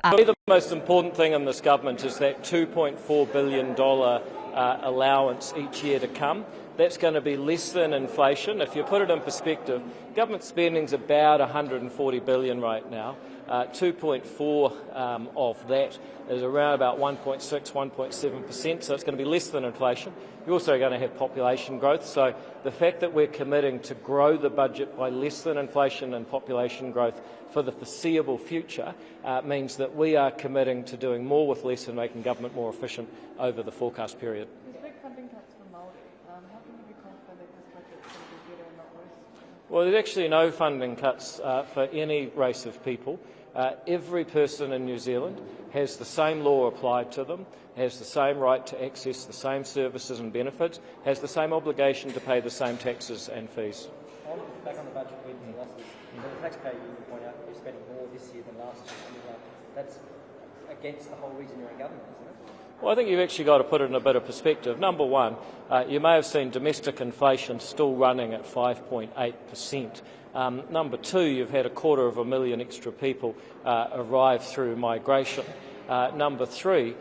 Probably the most important thing in this government is that $2.4 billion allowance each year to come. That's going to be less than inflation. If you put it in perspective, government spending is about $140 billion right now. 2.4 of that is around about 1.6, 1.7%, so it's going to be less than inflation. You're also going to have population growth, so the fact that we're committing to grow the budget by less than inflation and population growth for the foreseeable future means that we are committing to doing more with less and making government more efficient over the forecast period. There's big funding cuts for Māori. How can you be confident that this budget is going to be better and not worse? Well, there's actually no funding cuts for any race of people. Every person in New Zealand has the same law applied to them, has the same right to access the same services and benefits, has the same obligation to pay the same taxes and fees. Back on the budget wins and losses, the taxpayer union point out you're spending more this year than last year. That's against the whole reason you're in government, isn't it? Well, I think you've actually got to put it in a bit of perspective. Number one, you may have seen domestic inflation still running at 5.8%. Number two, you've had 250,000 extra people arrive through migration. Number three,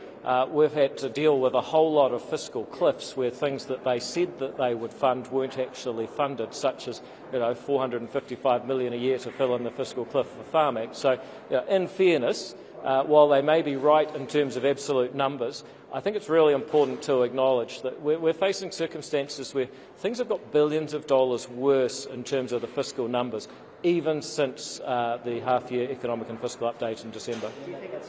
we've had to deal with a whole lot of fiscal cliffs where things that they said that they would fund weren't actually funded, such as $455 million a year to fill in the fiscal cliff for Farm Act. So, in fairness, while they may be right in terms of absolute numbers, I think it's really important to acknowledge that we're facing circumstances where things have got billions of dollars worse in terms of the fiscal numbers, even since the half-year economic and fiscal update in December. Do you think it's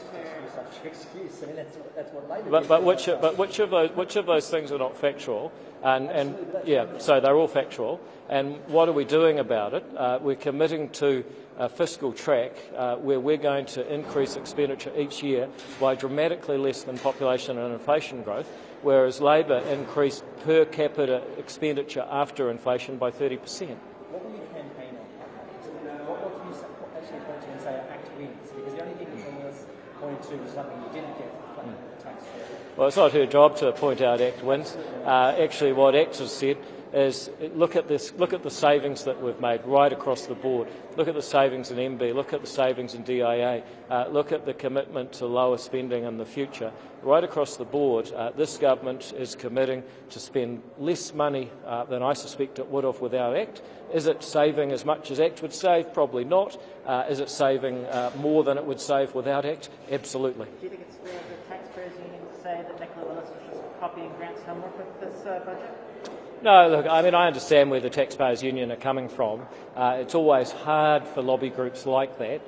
such an excuse? I mean, that's what Labor but which of those things are not factual? And yeah, so they're all factual. And what are we doing about it? We're committing to a fiscal track where we're going to increase expenditure each year by dramatically less than population and inflation growth, whereas Labor increased per capita expenditure after inflation by 30%. What will you campaign on? What can you actually point to and say ACT wins? Because the only thing you was pointed to was something you didn't get from the tax. Well, it's not her job to point out ACT wins. Actually, what ACT has said is look at the savings that we've made right across the board. Look at the savings in MB, look at the savings in DIA, look at the commitment to lower spending in the future. Right across the board, this government is committing to spend less money than I suspect it would have without ACT. Is it saving as much as ACT would save? Probably not. Is it saving more than it would save without ACT? Absolutely. Do you think it's fair for the taxpayers union to say that Nicola Willis was just copying Grant's homework with this budget? No, look, I mean, I understand where the taxpayers union are coming from. It's always hard for lobby groups like that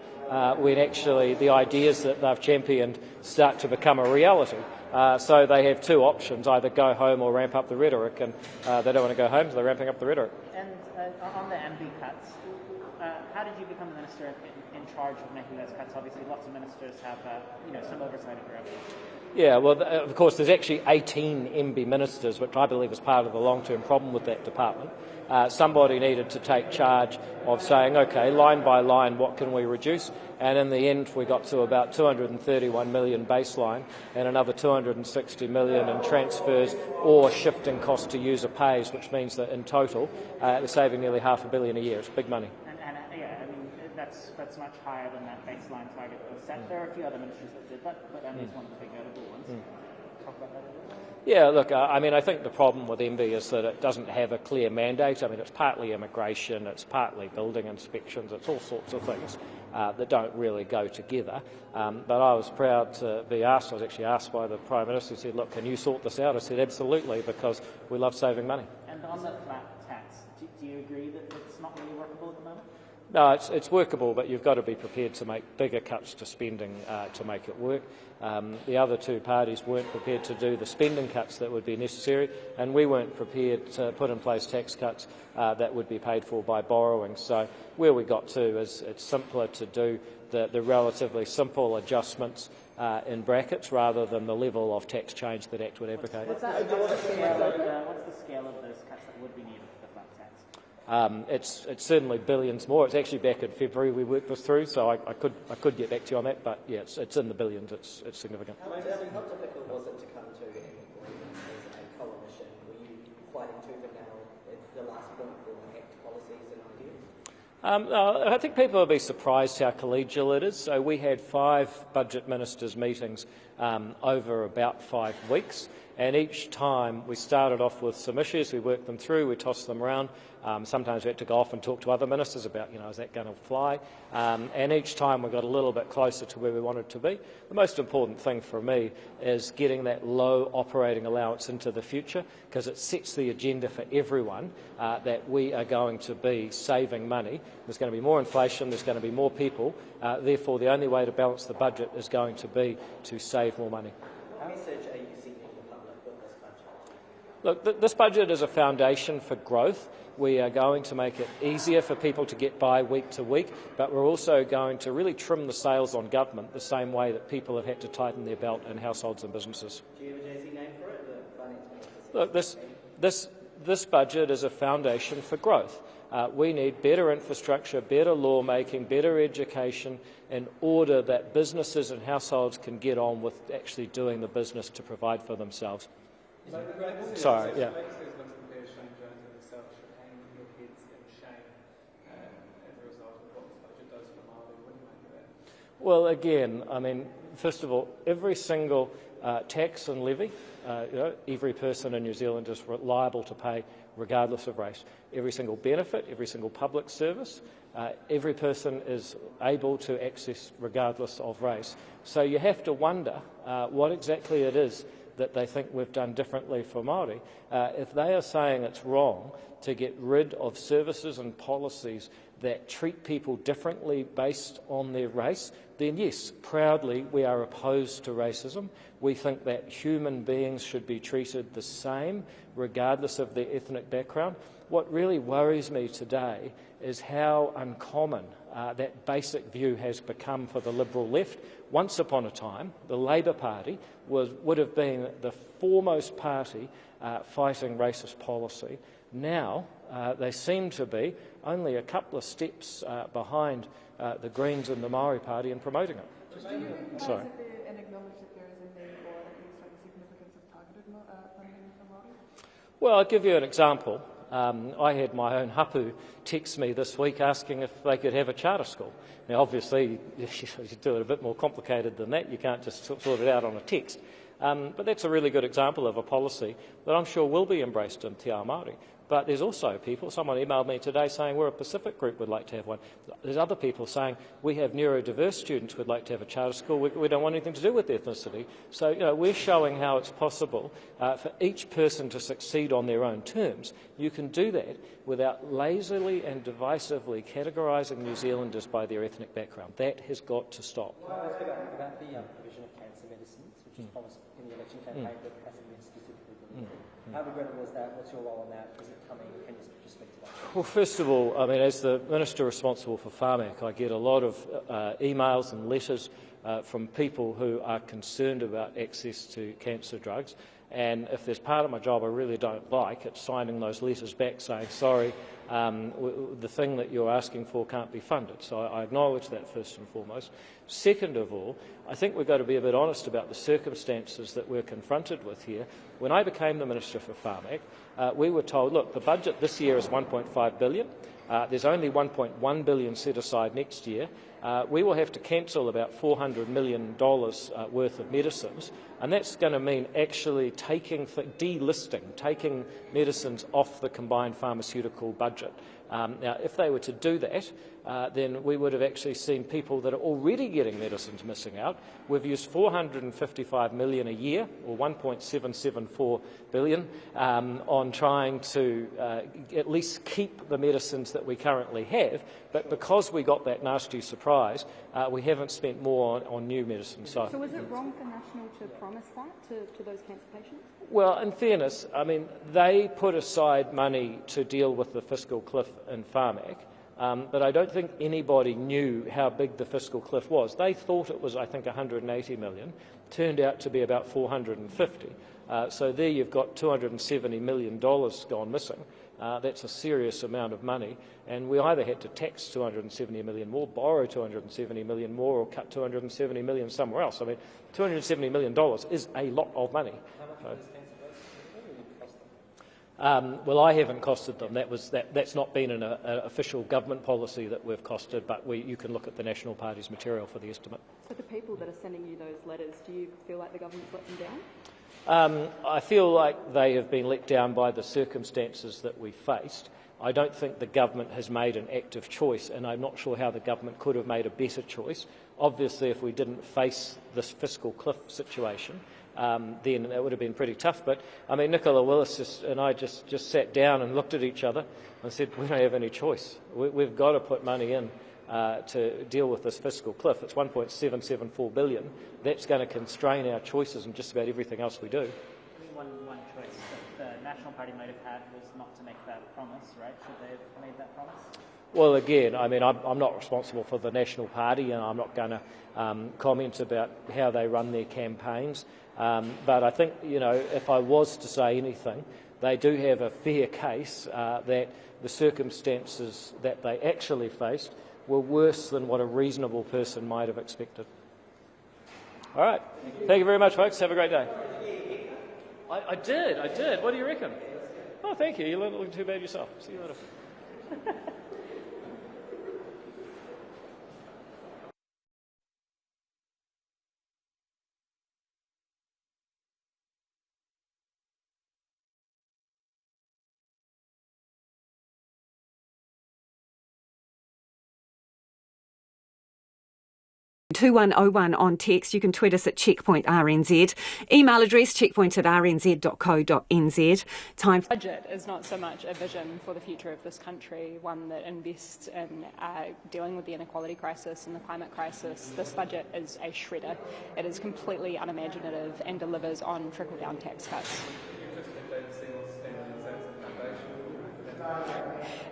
when actually the ideas that they've championed start to become a reality. So they have two options, either go home or ramp up the rhetoric, and they don't want to go home, so they're ramping up the rhetoric. And on the MB cuts, how did you become the minister in charge of making those cuts? Obviously, lots of ministers have some oversight of their own. Yeah, well, of course, there's actually 18 MB ministers, which I believe is part of the long-term problem with that department. Somebody needed to take charge of saying, OK, line by line, what can we reduce? And in the end, we got to about 231 million baseline and another 260 million in transfers or shifting cost to user pays, which means that in total, we're saving nearly $500 million a year. It's big money. That's much higher than that baseline target that was set. There are a few other ministries that did, but MB is one of the big notable ones. Talk about that a little bit. Yeah, look, I mean, I think the problem with MB is that it doesn't have a clear mandate. I mean, it's partly immigration, it's partly building inspections, it's all sorts of things that don't really go together. But I was proud to be asked, I was actually asked by the Prime Minister, he said, look, can you sort this out? I said, absolutely, because we love saving money. And on the flat tax, do you agree that it's not really workable at the moment? No, it's workable, but you've got to be prepared to make bigger cuts to spending to make it work. The other two parties weren't prepared to do the spending cuts that would be necessary, and we weren't prepared to put in place tax cuts that would be paid for by borrowing. So where we got to is it's simpler to do the relatively simple adjustments in brackets rather than the level of tax change that ACT would advocate. What's the scale of those cuts that would be needed for the flat tax? It's certainly billions more. It's actually back in February we worked this through, so I could get back to you on that, but yeah, it's in the billions. It's significant. How difficult was it to come to an agreement as a coalition? Were you fighting tooth and nail at the last point for ACT policies and ideas? I think people will be surprised how collegial it is. So we had 5 budget ministers' meetings over about 5 weeks, and each time we started off with some issues, we worked them through, we tossed them around. Sometimes we had to go off and talk to other ministers about, is that going to fly? And each time we got a little bit closer to where we wanted to be. The most important thing for me is getting that low operating allowance into the future, because it sets the agenda for everyone that we are going to be saving money. There's going to be more inflation, there's going to be more people, therefore the only way to balance the budget is going to be to save more money. How message are you seeking the public with this budget? Look, this budget is a foundation for growth. We are going to make it easier for people to get by week to week, but we're also going to really trim the sails on government the same way that people have had to tighten their belt in households and businesses. Do you have a JC name for it? The finance minister? Look, this budget is a foundation for growth. We need better infrastructure, better lawmaking, better education in order that businesses and households can get on with actually doing the business to provide for themselves. Sorry, yeah. Well, again, I mean, first of all, every single tax and levy, every person in New Zealand is liable to pay regardless of race. Every single benefit, every single public service, every person is able to access regardless of race. So you have to wonder what exactly it is that they think we've done differently for Māori. If they are saying it's wrong to get rid of services and policies that treat people differently based on their race, then yes, proudly we are opposed to racism. We think that human beings should be treated the same regardless of their ethnic background. What really worries me today is how uncommon that basic view has become for the Liberal left. Once upon a time, the Labour Party would have been the foremost party fighting racist policy. Now, they seem to be only a couple of steps behind the Greens and the Māori Party in promoting it. Sorry. And acknowledge that there is a need or at least like a significance of targeted funding for Māori? Well, I'll give you an example. I had my own hapu text me this week asking if they could have a charter school. Now, obviously, you do it a bit more complicated than that. You can't just sort it out on a text. But that's a really good example of a policy that I'm sure will be embraced in Te Ao Māori. But there's also people, someone emailed me today saying we're a Pacific group, would like to have one. There's other people saying we have neurodiverse students, would like to have a charter school. We don't want anything to do with ethnicity. So, we're showing how it's possible for each person to succeed on their own terms. You can do that without lazily and divisively categorising New Zealanders by their ethnic background. That has got to stop. Well, let's go about the provision of cancer medicines, which is promised in the election campaign, but hasn't been specifically delivered. How regrettable is that? What's your role in that? Is it coming? Can you just speak to that? Well, first of all, I mean, as the Minister responsible for Whāmek, I get a lot of emails and letters from people who are concerned about access to cancer drugs. And if there's part of my job I really don't like, it's signing those letters back saying, sorry, the thing that you're asking for can't be funded. So I acknowledge that first and foremost. Second of all, I think we've got to be a bit honest about the circumstances that we're confronted with here. When I became the Minister for Whāmek, we were told, look, the budget this year is $1.5 billion. There's only $1.1 billion set aside next year. We will have to cancel about $400 million worth of medicines, and that's going to mean actually delisting, taking medicines off the combined pharmaceutical budget. Now, if they were to do that, then we would have actually seen people that are already getting medicines missing out. We've used $455 million a year, or $1.774 billion, on trying to at least keep the medicines that we currently have. But because we got that nasty surprise, we haven't spent more on new medicines. So was it wrong for National to promise that to those cancer patients? Well, in fairness, I mean, they put aside money to deal with the fiscal cliff in Whāmek, but I don't think anybody knew how big the fiscal cliff was. They thought it was, I think, $180 million. Turned out to be about $450. So there you've got $270 million gone missing. That's a serious amount of money, and we either had to tax $270 million more, borrow $270 million more, or cut $270 million somewhere else. I mean, $270 million is a lot of money. How much does cancer Well, I haven't costed them. That's not been an official government policy that we've costed, but you can look at the National Party's material for the estimate. So the people that are sending you those letters, do you feel like the government's let them down? I feel like they have been let down by the circumstances that we faced. I don't think the government has made an active choice, and I'm not sure how the government could have made a better choice. Obviously, if we didn't face this fiscal cliff situation, then it would have been pretty tough. But, I mean, Nicola Willis and I just sat down and looked at each other and said, we don't have any choice. We've got to put money in to deal with this fiscal cliff. It's $1.774 billion. That's going to constrain our choices in just about everything else we do. One choice that the National Party might have had was not to make that promise, right? Should they have made that promise? Well, again, I mean, I'm not responsible for the National Party, and I'm not going to comment about how they run their campaigns. But I think, if I was to say anything, they do have a fair case that the circumstances that they actually faced were worse than what a reasonable person might have expected. All right. Thank you very much, folks. Have a great day. I did. What do you reckon? Oh, thank you. You're not looking too bad yourself. See you later. #2101 on text. You can tweet us at Checkpoint RNZ. Email address checkpoint@rnz.co.nz. Time for Budget is not so much a vision for the future of this country, one that invests in dealing with the inequality crisis and the climate crisis. This budget is a shredder. It is completely unimaginative and delivers on trickle-down tax cuts.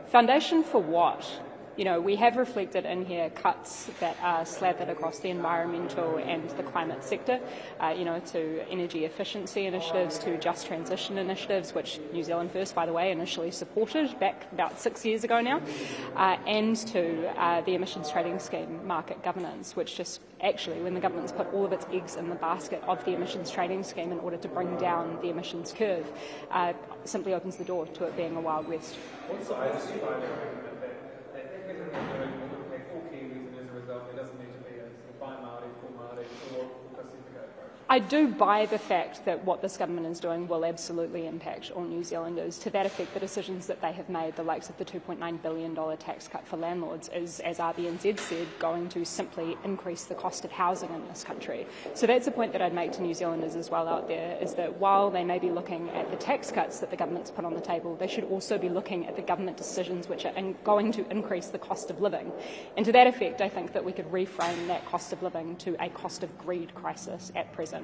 Foundation for what? We have reflected in here cuts that are slathered across the environmental and the climate sector, to energy efficiency initiatives, to just transition initiatives, which New Zealand First, by the way, initially supported back about 6 years ago now, and to the emissions trading scheme market governance, which just actually, when the government's put all of its eggs in the basket of the emissions trading scheme in order to bring down the emissions curve, simply opens the door to it being a Wild West. I do buy the fact that what this government is doing will absolutely impact all New Zealanders. To that effect, the decisions that they have made, the likes of the $2.9 billion tax cut for landlords, is, as RNZ said, going to simply increase the cost of housing in this country. So that's a point that I'd make to New Zealanders as well out there, is that while they may be looking at the tax cuts that the government's put on the table, they should also be looking at the government decisions which are going to increase the cost of living. And to that effect, I think that we could reframe that cost of living to a cost of greed crisis at present.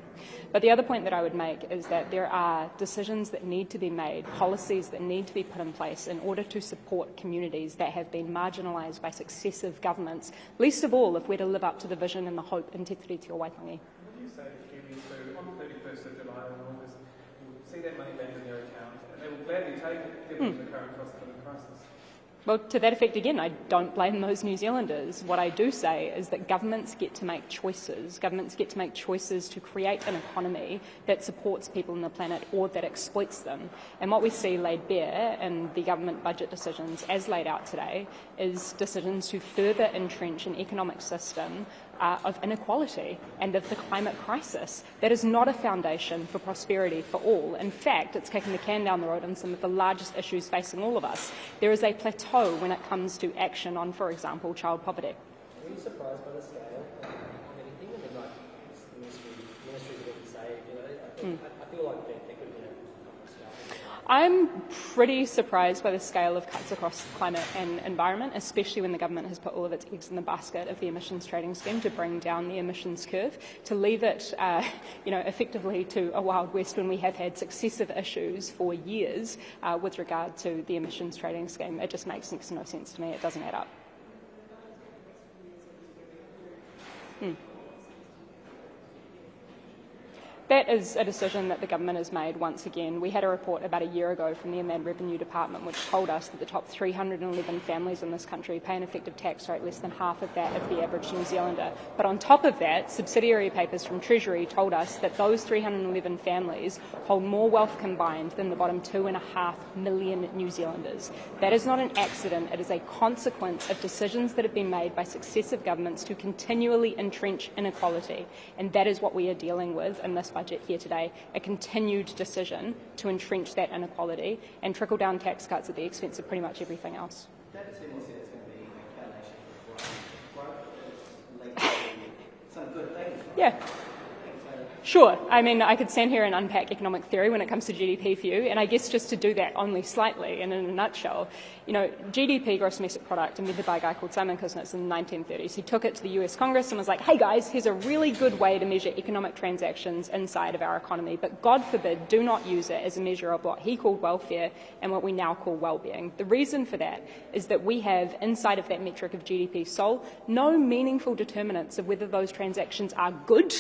But the other point that I would make is that there are decisions that need to be made, policies that need to be put in place in order to support communities that have been marginalised by successive governments, least of all if we're to live up to the vision and the hope in Te Tiriti o Waitangi. What do you say to Kiwis who on the 31st of July and August will see that money land in their account and they will gladly take it given the current cost of living crisis? Well, to that effect, again, I don't blame those New Zealanders. What I do say is that governments get to make choices. Governments get to make choices to create an economy that supports people on the planet or that exploits them. And what we see laid bare in the government budget decisions, as laid out today, is decisions to further entrench an economic system of inequality and of the climate crisis. That is not a foundation for prosperity for all. In fact, it's kicking the can down the road on some of the largest issues facing all of us. There is a plateau when it comes to action on, for example, child poverty. Are you surprised by the scale of anything? I mean, like, ministries didn't say, I feel like there could be a scale. I'm pretty surprised by the scale of cuts across the climate and environment, especially when the government has put all of its eggs in the basket of the emissions trading scheme to bring down the emissions curve. To leave it, effectively to a Wild West when we have had successive issues for years with regard to the emissions trading scheme, it just makes no sense to me. It doesn't add up. That is a decision that the government has made once again. We had a report about a year ago from the Inland Revenue Department which told us that the top 311 families in this country pay an effective tax rate less than half of that of the average New Zealander. But on top of that, subsidiary papers from Treasury told us that those 311 families hold more wealth combined than the bottom 2.5 million New Zealanders. That is not an accident. It is a consequence of decisions that have been made by successive governments to continually entrench inequality. And that is what we are dealing with in this budget here today, a continued decision to entrench that inequality and trickle down tax cuts at the expense of pretty much everything else. That certainly says it's going to be a foundation for growth. Growth is linked to some good things. Yeah. Sure. I mean, I could stand here and unpack economic theory when it comes to GDP for you, and I guess just to do that only slightly and in a nutshell, GDP, gross domestic product, invented by a guy called Simon Kuznets in the 1930s. He took it to the US Congress and was like, hey guys, here's a really good way to measure economic transactions inside of our economy, but God forbid, do not use it as a measure of what he called welfare and what we now call well-being. The reason for that is that we have, inside of that metric of GDP sol, no meaningful determinants of whether those transactions are good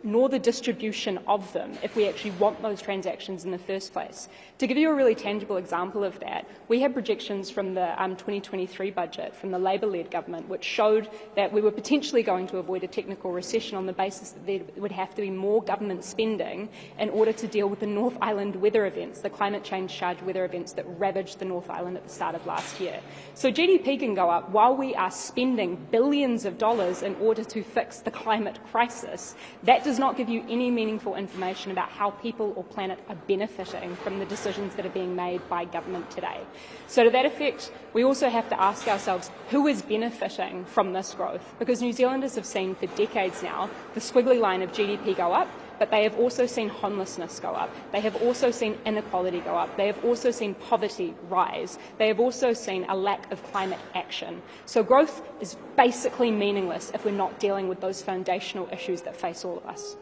nor the distribution of them if we actually want those transactions in the first place. To give you a really tangible example of that, we had projections from the 2023 budget from the Labour-led government which showed that we were potentially going to avoid a technical recession on the basis that there would have to be more government spending in order to deal with the North Island weather events, the climate change charged weather events that ravaged the North Island at the start of last year. So GDP can go up while we are spending billions of dollars in order to fix the climate crisis. That does not give you any meaningful information about how people or planet are benefiting from the decisions that are being made by government today. So to that effect, we also have to ask ourselves who is benefiting from this growth, because New Zealanders have seen for decades now the squiggly line of GDP go up, but they have also seen homelessness go up. They have also seen inequality go up. They have also seen poverty rise. They have also seen a lack of climate action. So growth is basically meaningless if we're not dealing with those foundational issues that face all of us.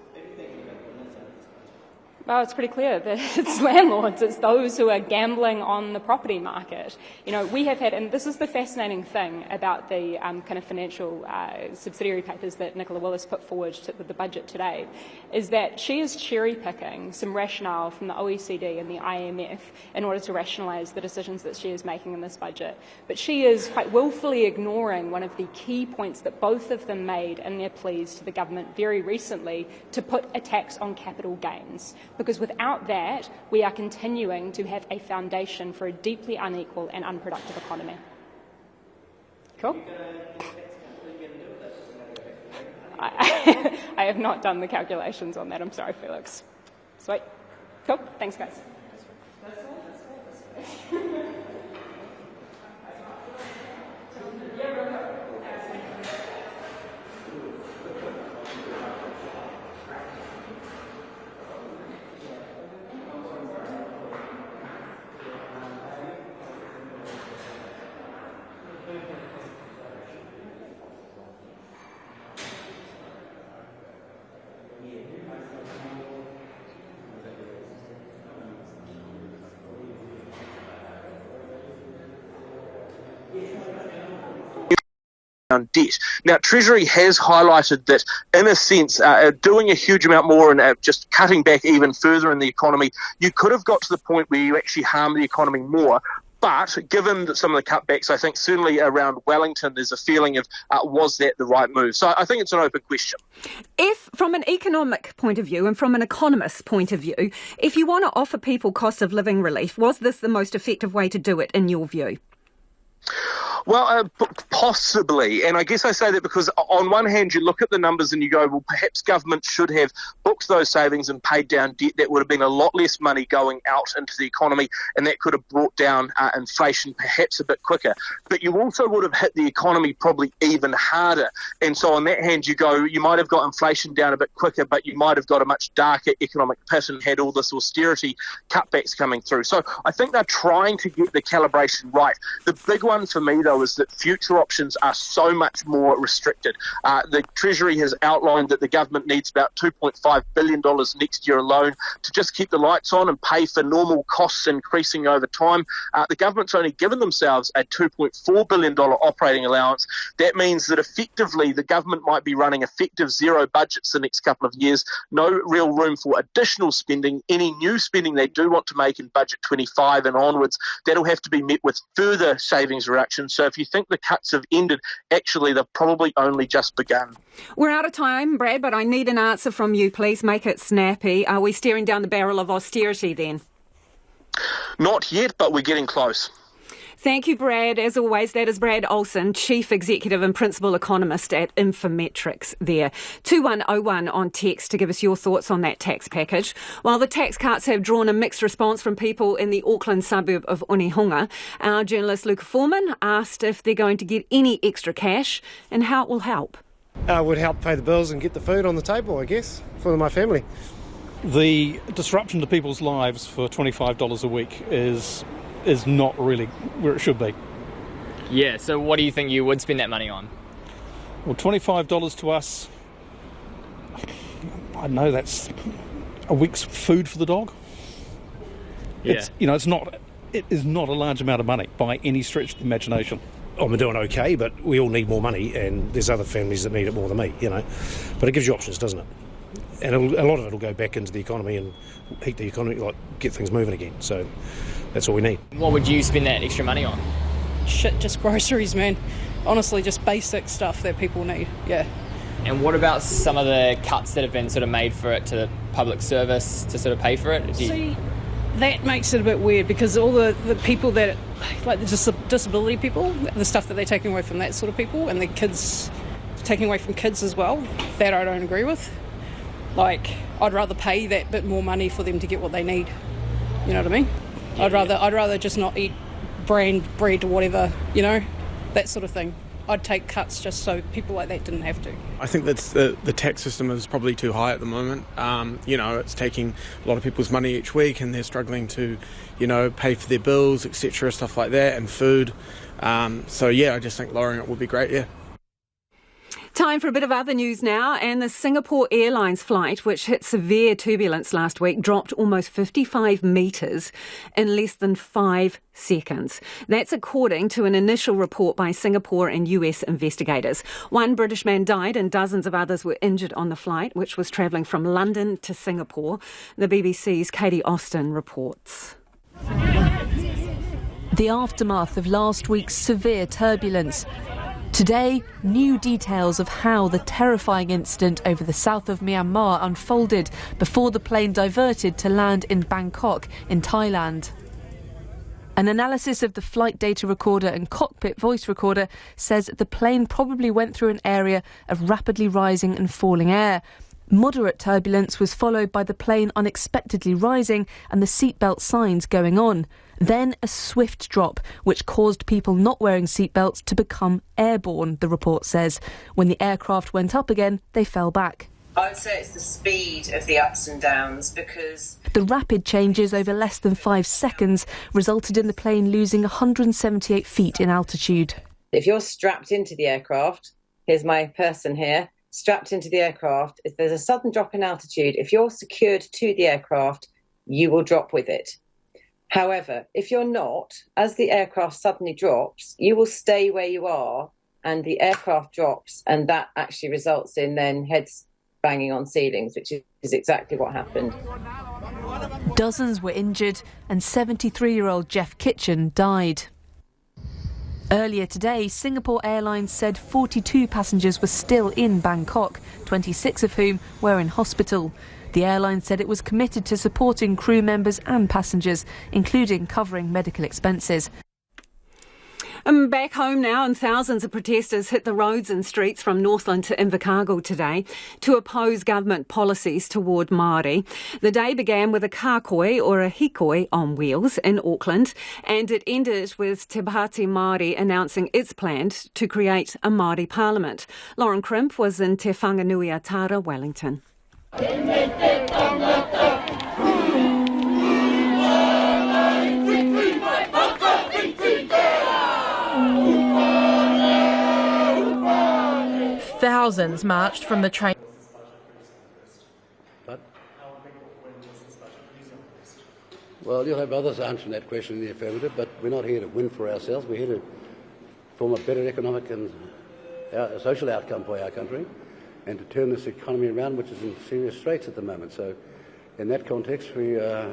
Well, it's pretty clear that it's landlords, it's those who are gambling on the property market. We have had, and this is the fascinating thing about the kind of financial subsidiary papers that Nicola Willis put forward with the budget today, is that she is cherry-picking some rationale from the OECD and the IMF in order to rationalise the decisions that she is making in this budget. But she is quite willfully ignoring one of the key points that both of them made in their pleas to the government very recently to put a tax on capital gains. Because without that, we are continuing to have a foundation for a deeply unequal and unproductive economy. Cool? I have not done the calculations on that. I'm sorry, Felix. Sweet. Cool. Thanks, guys. Debt. Now, Treasury has highlighted that, in a sense, doing a huge amount more and just cutting back even further in the economy, you could have got to the point where you actually harm the economy more. But given that some of the cutbacks, I think certainly around Wellington, there's a feeling of was that the right move? So I think it's an open question. If, from an economic point of view and from an economist's point of view, if you want to offer people cost of living relief, was this the most effective way to do it in your view? Well, possibly. And I guess I say that because on one hand, you look at the numbers and you go, well, perhaps government should have booked those savings and paid down debt. That would have been a lot less money going out into the economy, and that could have brought down inflation perhaps a bit quicker. But you also would have hit the economy probably even harder. And so on that hand, you go, you might have got inflation down a bit quicker, but you might have got a much darker economic pit and had all this austerity cutbacks coming through. So I think they're trying to get the calibration right. The big one for me, though, though, is that future options are so much more restricted. The Treasury has outlined that the government needs about $2.5 billion next year alone to just keep the lights on and pay for normal costs increasing over time. The government's only given themselves a $2.4 billion operating allowance. That means that effectively the government might be running effective zero budgets the next couple of years. No real room for additional spending. Any new spending they do want to make in Budget 25 and onwards, that'll have to be met with further savings reductions. So if you think the cuts have ended, actually they've probably only just begun. We're out of time, Brad, but I need an answer from you, please. Make it snappy. Are we staring down the barrel of austerity then? Not yet, but we're getting close. Thank you, Brad. As always, that is Brad Olsen, Chief Executive and Principal Economist at Infometrics there. 2101 on text to give us your thoughts on that tax package. While the tax cuts have drawn a mixed response from people in the Auckland suburb of Onehunga, our journalist Luca Foreman asked if they're going to get any extra cash and how it will help. Would help pay the bills and get the food on the table, I guess, for my family. The disruption to people's lives for $25 a week is not really where it should be. Yeah, so what do you think you would spend that money on? Well, $25 to us, I know that's a week's food for the dog. Yeah. It is not a large amount of money by any stretch of the imagination. I'm doing okay, but we all need more money, and there's other families that need it more than me, But it gives you options, doesn't it? And a lot of it will go back into the economy and heat the economy, get things moving again. So that's all we need. What would you spend that extra money on? Shit, just groceries, man. Honestly, just basic stuff that people need, yeah. And what about some of the cuts that have been sort of made for it to the public service to sort of pay for it? See, that makes it a bit weird because all the people that, like the disability people, the stuff that they're taking away from that sort of people, and the kids, taking away from kids as well, that I don't agree with. I'd rather pay that bit more money for them to get what they need. You know what I mean? Yeah, I'd rather just not eat brand bread or whatever, that sort of thing. I'd take cuts just so people like that didn't have to. I think that the tax system is probably too high at the moment. It's taking a lot of people's money each week and they're struggling to, pay for their bills, etc., stuff like that, and food. I just think lowering it would be great, yeah. Time for a bit of other news now, and the Singapore Airlines flight, which hit severe turbulence last week, dropped almost 55 metres in less than 5 seconds. That's according to an initial report by Singapore and US investigators. One British man died and dozens of others were injured on the flight, which was travelling from London to Singapore. The BBC's Katie Austin reports. The aftermath of last week's severe turbulence. Today, new details of how the terrifying incident over the south of Myanmar unfolded before the plane diverted to land in Bangkok in Thailand. An analysis of the flight data recorder and cockpit voice recorder says the plane probably went through an area of rapidly rising and falling air. Moderate turbulence was followed by the plane unexpectedly rising and the seatbelt signs going on. Then a swift drop, which caused people not wearing seatbelts to become airborne, the report says. When the aircraft went up again, they fell back. I would say it's the speed of the ups and downs because the rapid changes over less than 5 seconds resulted in the plane losing 178 feet in altitude. If you're strapped into the aircraft, here's my person here, strapped into the aircraft, if there's a sudden drop in altitude, if you're secured to the aircraft, you will drop with it. However, if you're not, as the aircraft suddenly drops, you will stay where you are and the aircraft drops, and that actually results in then heads banging on ceilings, which is exactly what happened. Dozens were injured and 73-year-old Jeff Kitchen died. Earlier today, Singapore Airlines said 42 passengers were still in Bangkok, 26 of whom were in hospital. The airline said it was committed to supporting crew members and passengers, including covering medical expenses. Back home now, and thousands of protesters hit the roads and streets from Northland to Invercargill today to oppose government policies toward Māori. The day began with a kākoi or a hikoi on wheels in Auckland, and it ended with Te Pāti Māori announcing its plans to create a Māori parliament. Lauren Crimp was in Te Whanganui-a-Tara, Wellington. thousands marched from the train. Well, you'll have others answering that question in the affirmative, but we're not here to win for ourselves. We're here to form a better economic and social outcome for our country and to turn this economy around, which is in serious straits at the moment. So in that context, we are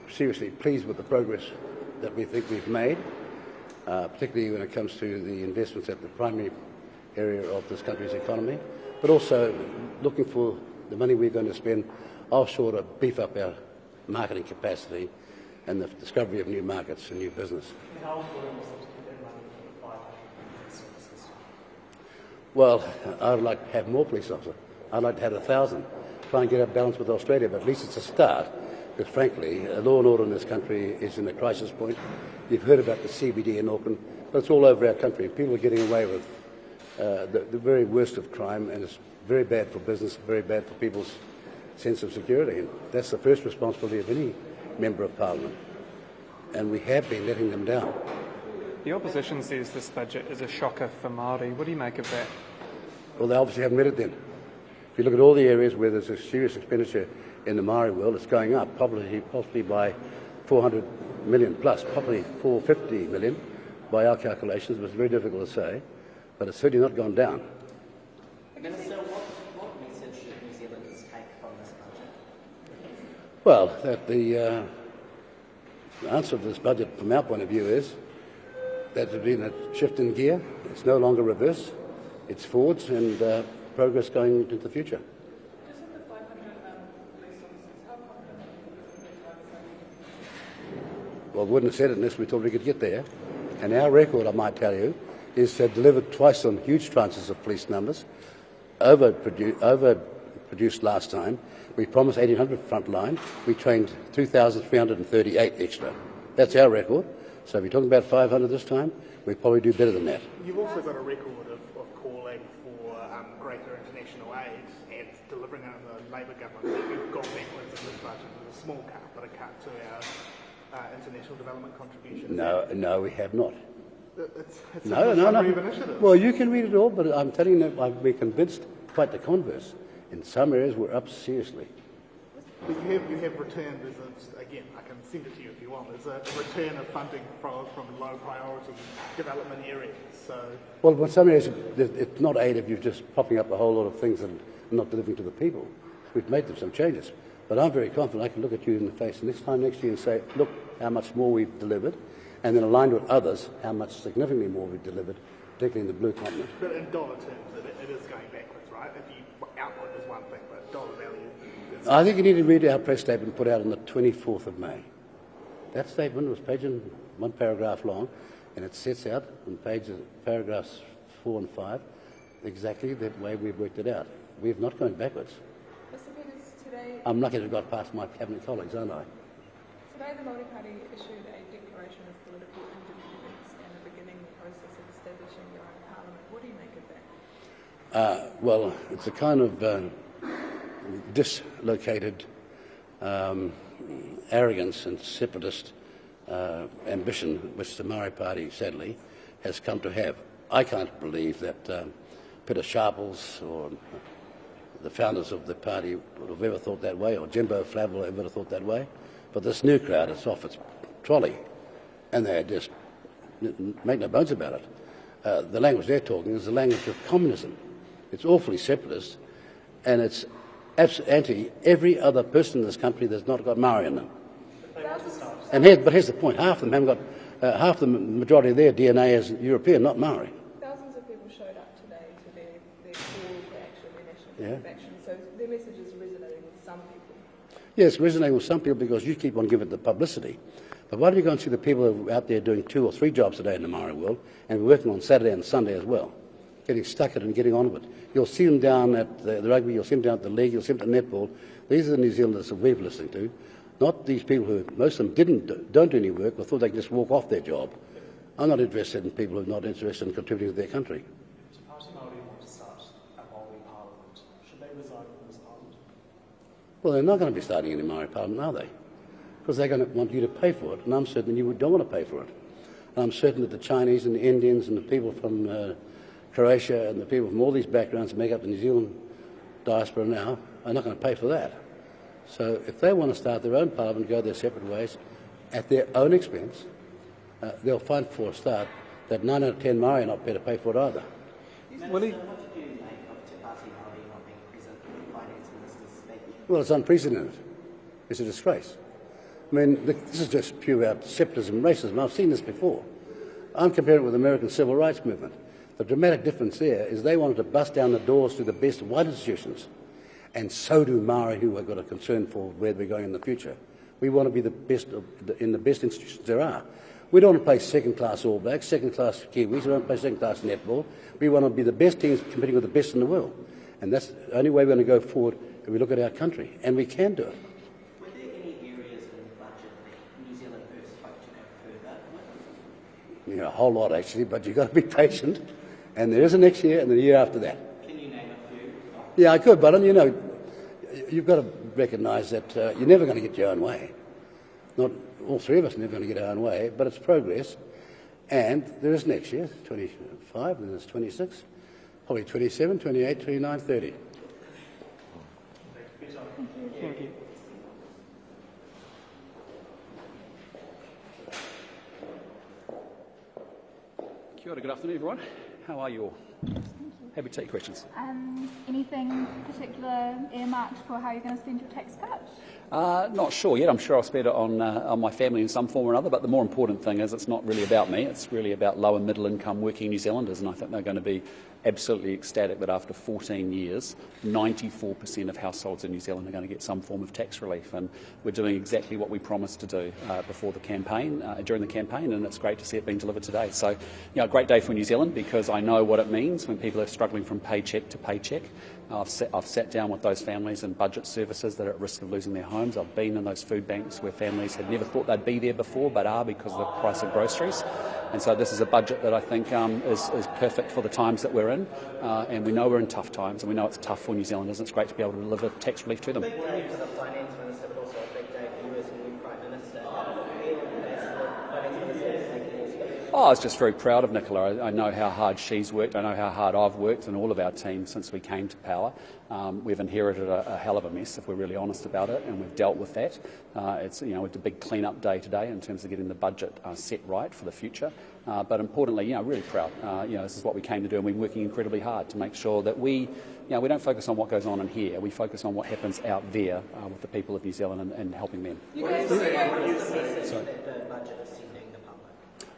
seriously pleased with the progress that we think we've made, particularly when it comes to the investments at the primary area of this country's economy, but also looking for the money we're going to spend offshore to beef up our marketing capacity and the discovery of new markets and new business. Well, I'd like to have more police officers. I'd like to have 1,000. Try and get a balance with Australia, but at least it's a start. Because frankly, law and order in this country is in a crisis point. You've heard about the CBD in Auckland, but it's all over our country. People are getting away with the very worst of crime, and it's very bad for business, very bad for people's sense of security. And that's the first responsibility of any member of Parliament. And we have been letting them down. The opposition says this budget is a shocker for Māori. What do you make of that? Well, they obviously haven't read it then. If you look at all the areas where there's a serious expenditure in the Māori world, it's going up, possibly by 400 million plus, probably 450 million by our calculations, but it's very difficult to say. But it's certainly not gone down. Minister, what message should New Zealanders take from this budget? Well, that the answer to this budget, from our point of view, is that there's been a shift in gear. It's no longer reverse. It's forwards and progress going into the future. Well, we wouldn't have said it unless we thought we could get there. And our record, I might tell you, is to have delivered twice on huge tranches of police numbers, overproduced last time. We promised 1,800 frontline. We trained 2,338 extra. That's our record. So if you're talking about 500 this time, we probably do better than that. You've also got a record of calling for greater international aid and delivering it in the Labour government. We've gone backwards in this budget with a small cut, but a cut to our international development contribution. No, we have not. It's No. initiative. Well, you can read it all, but I'm telling you that we're convinced quite the converse. In some areas, we're up seriously. But you have returned, again, I can send it to you if you want, as a return of funding from low priority development areas. So, Well, in some areas, it's not aid if you're just popping up a whole lot of things and not delivering to the people. We've made them some changes. But I'm very confident I can look at you in the face next year and say, look how much more we've delivered, and then aligned with others how much significantly more we've delivered, particularly in the blue continent. but in dollar terms, it is going backwards, right? If you output is one thing, but dollar value. I think you need to read our press statement put out on the 24th of May. That statement was one paragraph long, and it sets out on paragraphs 4 and 5 exactly the way we've worked it out. We've not gone backwards. Mr. Peters, today, I'm lucky to have got past my cabinet colleagues, aren't I? today the Māori Party issued a declaration of political independence and are beginning the process of establishing your own parliament. What do you make of that? Well, it's a kind of dislocated arrogance and separatist ambition which the Māori Party, sadly, has come to have. I can't believe that Peter Sharples or the founders of the party would have ever thought that way, or Jimbo Flavel ever have thought that way. But this new crowd is off its trolley, and they just make no bones about it. The language they're talking is the language of communism. It's awfully separatist, and it's anti every other person in this country that's not got Maori in them. But here's the point: half of them haven't got half the majority of their DNA is European, not Maori. Thousands of people showed up today to their call for action, their national action. So their message is resonating with some people. Yes, resonating with some people because you keep on giving it the publicity. But why don't you go and see the people who are out there doing 2 or 3 jobs a day in the Māori world and working on Saturday and Sunday as well, getting stuck at it and getting on with it. You'll see them down at the rugby, you'll see them down at the league, you'll see them at netball. These are the New Zealanders that we're listening to, not these people who, most of them don't do any work or thought they could just walk off their job. I'm not interested in people who are not interested in contributing to their country. Do Pāti Māori want to start a Māori parliament? Should they resign from this parliament? Well, they're not going to be starting any Māori parliament, are they? Because they're going to want you to pay for it, and I'm certain you don't want to pay for it. And I'm certain that the Chinese and the Indians and the people from Croatia and the people from all these backgrounds who make up the New Zealand diaspora now are not going to pay for that. So if they want to start their own parliament and go their separate ways at their own expense, they'll find for a start that 9 out of 10 Māori are not prepared to pay for it either. Well, it's unprecedented. It's a disgrace. I mean, this is just pure out separatism and racism. I've seen this before. I'm comparing it with the American Civil Rights Movement. The dramatic difference there is they wanted to bust down the doors to the best white institutions, and so do Māori, who have got a concern for where we're going in the future. We want to be the best in the best institutions there are. We don't want to play second-class All Blacks, second-class Kiwis. We don't want to play second-class netball. We want to be the best teams competing with the best in the world. And that's the only way we're going to go forward if we look at our country. And we can do it. Were there any areas in the budget that New Zealand first hoped to go further with? Yeah, a whole lot, actually, but you've got to be patient. And there is a next year and the year after that. Can you name a few? Yeah, I could, but, you know, you've got to recognise that you're never going to get your own way. Not all three of us are never going to get our own way, but it's progress. And there is next year, 25, then there's 26, probably 27, 28, 29, 30. Thank you. Kia ora, good afternoon, everyone. How are you all? Happy to take questions. Anything particular earmarked for how you're going to spend your tax cut? Not sure yet. I'm sure I'll spend it on my family in some form or another, but the more important thing is it's not really about me. It's really about low and middle income working New Zealanders, and I think they're going to be absolutely ecstatic that after 14 years, 94% of households in New Zealand are going to get some form of tax relief, and we're doing exactly what we promised to do before the campaign, during the campaign, and it's great to see it being delivered today. So, you know, a great day for New Zealand because I know what it means when people are struggling from paycheck to paycheck. I've sat down with those families in budget services that are at risk of losing their homes. I've been in those food banks where families had never thought they'd be there before but are because of the price of groceries. And so this is a budget that I think is perfect for the times that we're in. And we know we're in tough times and we know it's tough for New Zealanders. And it's great to be able to deliver tax relief to them. Big day for the Finance Minister, but also a big day for you as a new Prime Minister. How do you feel as the Finance Minister is taking this step? Oh, I was just very proud of Nicola. I know how hard she's worked. I know how hard I've worked and all of our team since we came to power. We've inherited a hell of a mess, if we're really honest about it, and we've dealt with that. It's a big clean-up day today in terms of getting the budget set right for the future. But importantly, really proud. This is what we came to do, and we're working incredibly hard to make sure that we don't focus on what goes on in here. We focus on what happens out there with the people of New Zealand and helping them.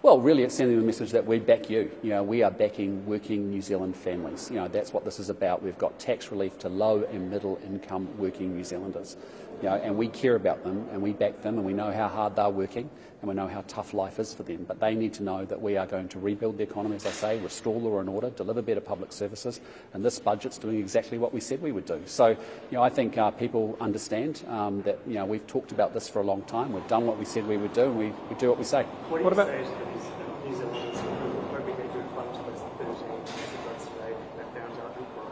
Well, really, it's sending the message that we back you. We are backing working New Zealand families. That's what this is about. We've got tax relief to low and middle income working New Zealanders. And we care about them and we back them and we know how hard they're working and we know how tough life is for them. But they need to know that we are going to rebuild the economy, as I say, restore law and order, deliver better public services, and this budget's doing exactly what we said we would do. So, I think people understand that, we've talked about this for a long time. We've done what we said we would do and we do what we say. What about New Zealanders who are hoping they do fund to those 13 votes today that found out who won?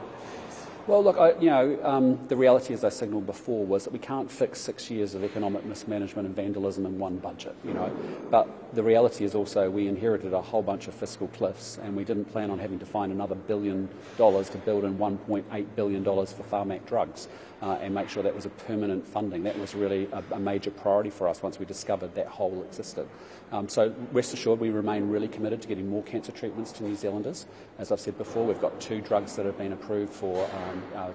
Well, look, the reality, as I signalled before, was that we can't fix 6 years of economic mismanagement and vandalism in one budget, But the reality is also we inherited a whole bunch of fiscal cliffs and we didn't plan on having to find another $1 billion to build in $1.8 billion for Pharmac drugs and make sure that was a permanent funding. That was really a major priority for us once we discovered that hole existed. So rest assured we remain really committed to getting more cancer treatments to New Zealanders. As I've said before, we've got 2 drugs that have been approved for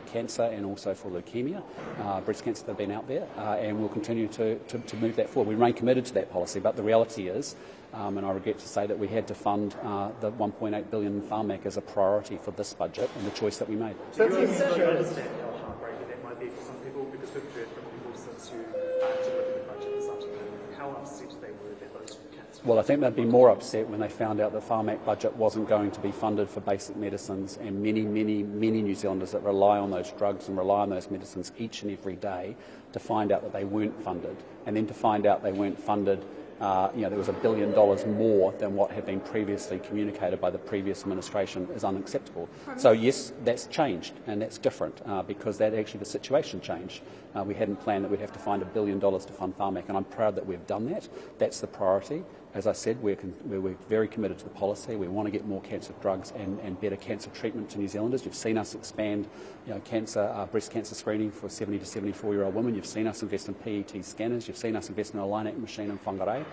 cancer and also for leukemia, breast cancer that have been out there, and we'll continue to move that forward. We remain committed to that policy, but the reality is, and I regret to say that we had to fund the $1.8 billion Pharmac as a priority for this budget and the choice that we made. So do you understand how heartbreaking that might be for some people, because we've heard from people since you delivered the budget this afternoon, how upset they were that those cancer. Well, I think they'd be more upset when they found out the Pharmac budget wasn't going to be funded for basic medicines, and many New Zealanders that rely on those drugs and rely on those medicines each and every day to find out that they weren't funded, and then to find out they weren't funded. There was $1 billion more than what had been previously communicated by the previous administration is unacceptable. So yes, that's changed and that's different because that actually the situation changed. We hadn't planned that we'd have to find $1 billion to fund Pharmac, and I'm proud that we've done that. That's the priority, As I said, we're very committed to the policy. We want to get more cancer drugs and better cancer treatment to New Zealanders. You've seen us expand breast cancer screening for 70 to 74-year-old women. You've seen us invest in PET scanners. You've seen us invest in a line-act machine in Whangarei,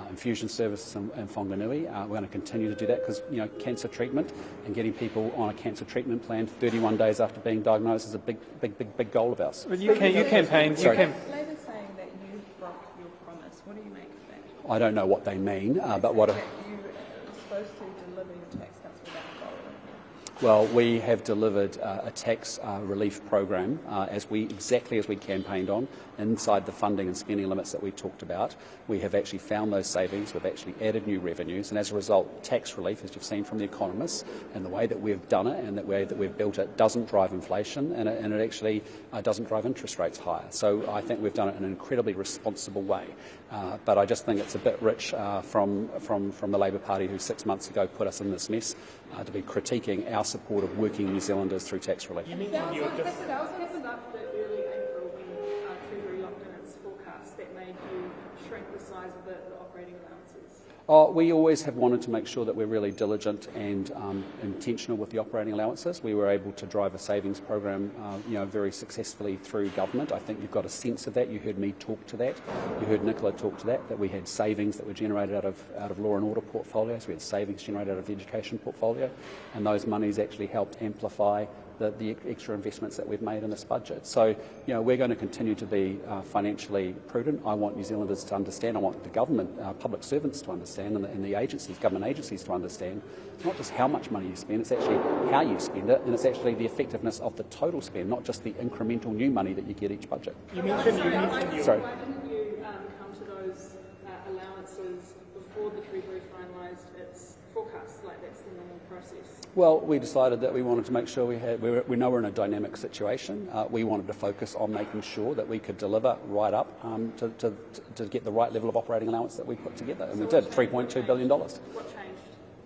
infusion services in Whanganui. We're going to continue to do that because cancer treatment and getting people on a cancer treatment plan 31 days after being diagnosed is a big goal of ours. But you campaigned. Labour saying that you broke your promise. What do you make of that? I don't know what they mean, but what. You were supposed to deliver your tax cuts without gold. Well, we have delivered a tax relief program exactly as we campaigned on, inside the funding and spending limits that we talked about. We have actually found those savings, we've actually added new revenues, and as a result, tax relief, as you've seen from the economists, and the way that we've done it and the way that we've built it doesn't drive inflation, and it actually doesn't drive interest rates higher. So I think we've done it in an incredibly responsible way. But I just think it's a bit rich from the Labour Party, who 6 months ago put us in this mess, to be critiquing our support of working New Zealanders through tax relief. You mentioned you were just... That was after early April when Treasury locked in its forecast that made you shrink the size of the operating allowances. We always have wanted to make sure that we're really diligent and intentional with the operating allowances. We were able to drive a savings program, very successfully through government. I think you've got a sense of that. You heard me talk to that. You heard Nicola talk to that we had savings that were generated out of law and order portfolios. We had savings generated out of the education portfolio, and those monies actually helped amplify the extra investments that we've made in this budget. So, we're going to continue to be financially prudent. I want New Zealanders to understand. I want the government, public servants to understand, and the agencies, government agencies to understand. It's not just how much money you spend, it's actually how you spend it, and it's actually the effectiveness of the total spend, not just the incremental new money that you get each budget. You mentioned Sorry. Why didn't you come to those allowances before the Treasury finalised its forecasts? That's the normal process. Well, we decided that we wanted to make sure we know we're in a dynamic situation. We wanted to focus on making sure that we could deliver right up to get the right level of operating allowance that we put together, and we did, $3.2 billion. What changed?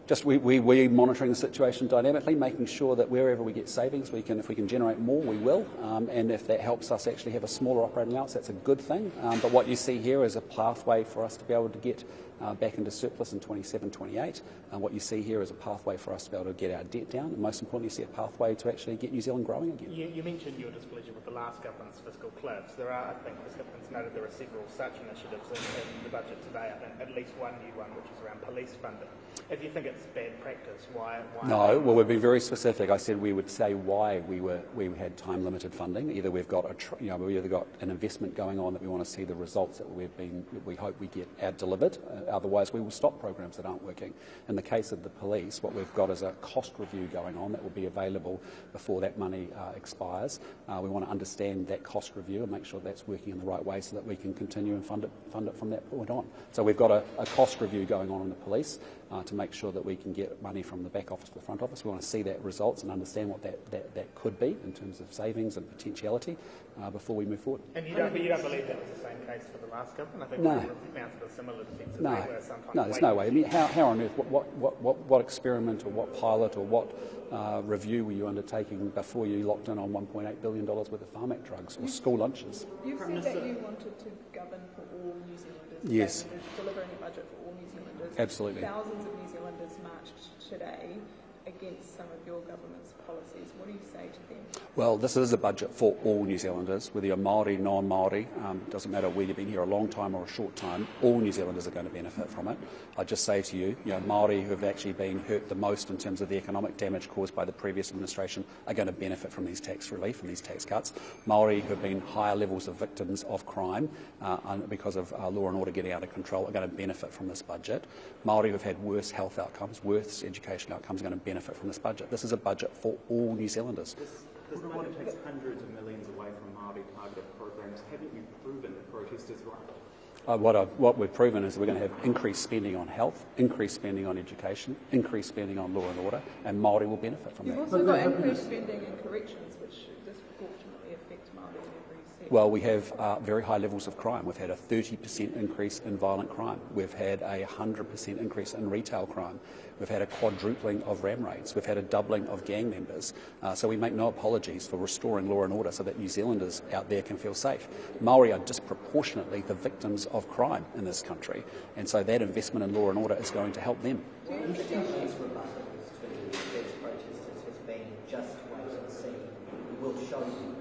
Just we're monitoring the situation dynamically, making sure that wherever we get savings, if we can generate more, we will. And if that helps us actually have a smaller operating allowance, that's a good thing. But what you see here is a pathway for us to be able to get back into surplus in 27-28. What you see here is a pathway for us to be able to get our debt down, and most importantly, you see a pathway to actually get New Zealand growing again. You mentioned your displeasure with the last government's fiscal cliffs. There are, I think, the Skipman's noted there are several such initiatives in the budget today. I think at least one new one, which is around police funding. If you think it's bad practice, why? No, well, we've been very specific. I said we would say why we had time limited funding. Either we've got we either got an investment going on that we want to see the results that we hope we get delivered. Otherwise, we will stop programs that aren't working. In the case of the police, what we've got is a cost review going on that will be available before that money expires. We want to understand that cost review and make sure that's working in the right way so that we can continue and fund it from that point on. So we've got a cost review going on in the police to make sure that we can get money from the back office to the front office. We want to see that results and understand what that could be in terms of savings and potentiality before we move forward. And you don't believe that was the same case for the last government? I think No. we mounted a similar defensive No, where sometimes no, there's no way. I mean, how on earth, what experiment or what pilot or what review were you undertaking before you locked in on $1.8 billion worth of Farm Act drugs or school lunches? You said that you wanted to govern for all New Zealanders. Yes. That you wanted to deliver a budget for all New Zealanders. Absolutely. Thousands of New Zealanders marched today against some of your government's policies. What do you say to them? Well, this is a budget for all New Zealanders, whether you're Māori, non-Māori, doesn't matter whether you've been here a long time or a short time, all New Zealanders are going to benefit from it. I just say to you, Māori who have actually been hurt the most in terms of the economic damage caused by the previous administration are going to benefit from these tax relief and these tax cuts. Māori who have been higher levels of victims of crime because of law and order getting out of control are going to benefit from this budget. Māori who have had worse health outcomes, worse education outcomes are going to benefit from this budget. This is a budget for all New Zealanders. This budget takes hundreds of millions away from Māori targeted programs. Haven't you proven that protesters right? What we've proven is we're going to have increased spending on health, increased spending on education, increased spending on law and order, and Māori will benefit from that. You've also got increased spending in corrections, which disproportionately affect Māori in every sector? Well, we have very high levels of crime. We've had a 30% increase in violent crime. We've had a 100% increase in retail crime. We've had a quadrupling of ram raids. We've had a doubling of gang members. So we make no apologies for restoring law and order so that New Zealanders out there can feel safe. Māori are disproportionately the victims of crime in this country, and so that investment in law and order is going to help them. Just wait and see. We will show you.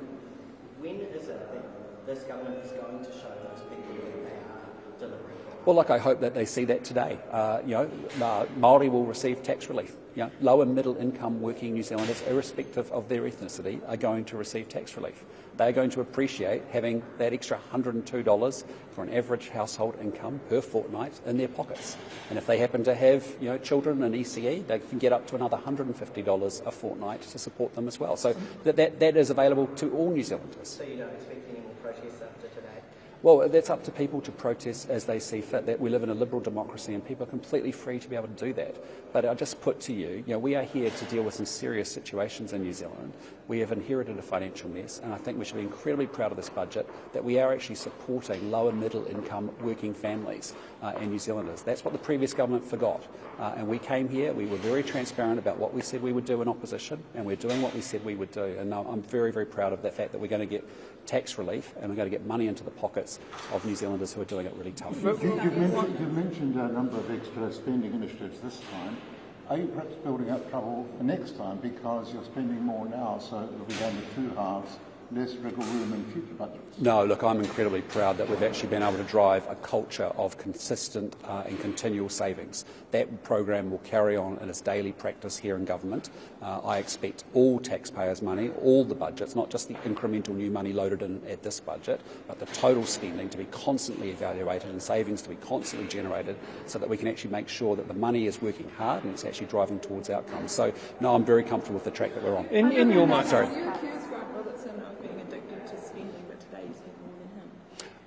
When is it that this government is going to show those people that they are delivering? Well, look, I hope that they see that today. Māori will receive tax relief. Low and middle income working New Zealanders, irrespective of their ethnicity, are going to receive tax relief. They are going to appreciate having that extra $102 for an average household income per fortnight in their pockets. And if they happen to have children in ECE, they can get up to another $150 a fortnight to support them as well. So that is available to all New Zealanders. So you don't expect any more protests after today? Well, that's up to people to protest as they see fit. That we live in a liberal democracy and people are completely free to be able to do that. But I just put to you, we are here to deal with some serious situations in New Zealand. We have inherited a financial mess, and I think we should be incredibly proud of this budget that we are actually supporting low and middle income working families and New Zealanders. That's what the previous government forgot. And we came here, we were very transparent about what we said we would do in opposition, and we're doing what we said we would do. And I'm very, very proud of the fact that we're going to get tax relief and we're going to get money into the pockets of New Zealanders who are doing it really tough. You've mentioned a number of extra spending initiatives this time. Are you perhaps building up trouble for next time because you're spending more now, so it'll be down to two halves, less wriggle room in future budgets? No, look, I'm incredibly proud that we've actually been able to drive a culture of consistent and continual savings. That program will carry on in its daily practice here in government. I expect all taxpayers' money, all the budgets, not just the incremental new money loaded in at this budget, but the total spending to be constantly evaluated and savings to be constantly generated so that we can actually make sure that the money is working hard and it's actually driving towards outcomes. So, no, I'm very comfortable with the track that we're on. In your mind, sorry.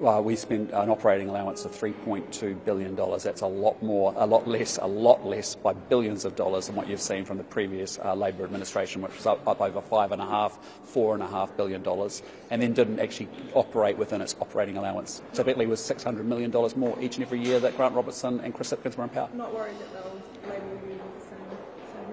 Well, we spent an operating allowance of $3.2 billion. That's a lot less by billions of dollars than what you've seen from the previous Labor administration, which was up over $4.5 billion, and then didn't actually operate within its operating allowance. Typically it was $600 million more each and every year that Grant Robertson and Chris Hipkins were in power. Not worried that they'll label you with the same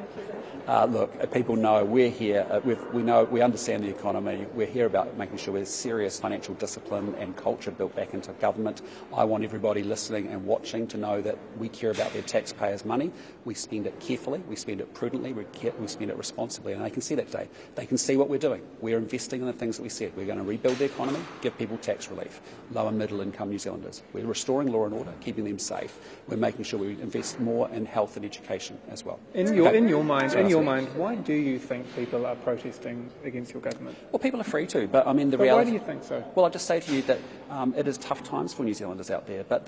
accusation? Look, people know we're here. We understand the economy. We're here about making sure there's serious financial discipline and culture built back into government. I want everybody listening and watching to know that we care about their taxpayers' money. We spend it carefully. We spend it prudently. We spend it responsibly, and they can see that today. They can see what we're doing. We're investing in the things that we said. We're going to rebuild the economy, give people tax relief, low and middle income New Zealanders. We're restoring law and order, keeping them safe. We're making sure we invest more in health and education as well. In your mind, why do you think people are protesting against your government? Well, people are free to, but I mean the reality. Why do you think so? Well, I just say to you that it is tough times for New Zealanders out there, but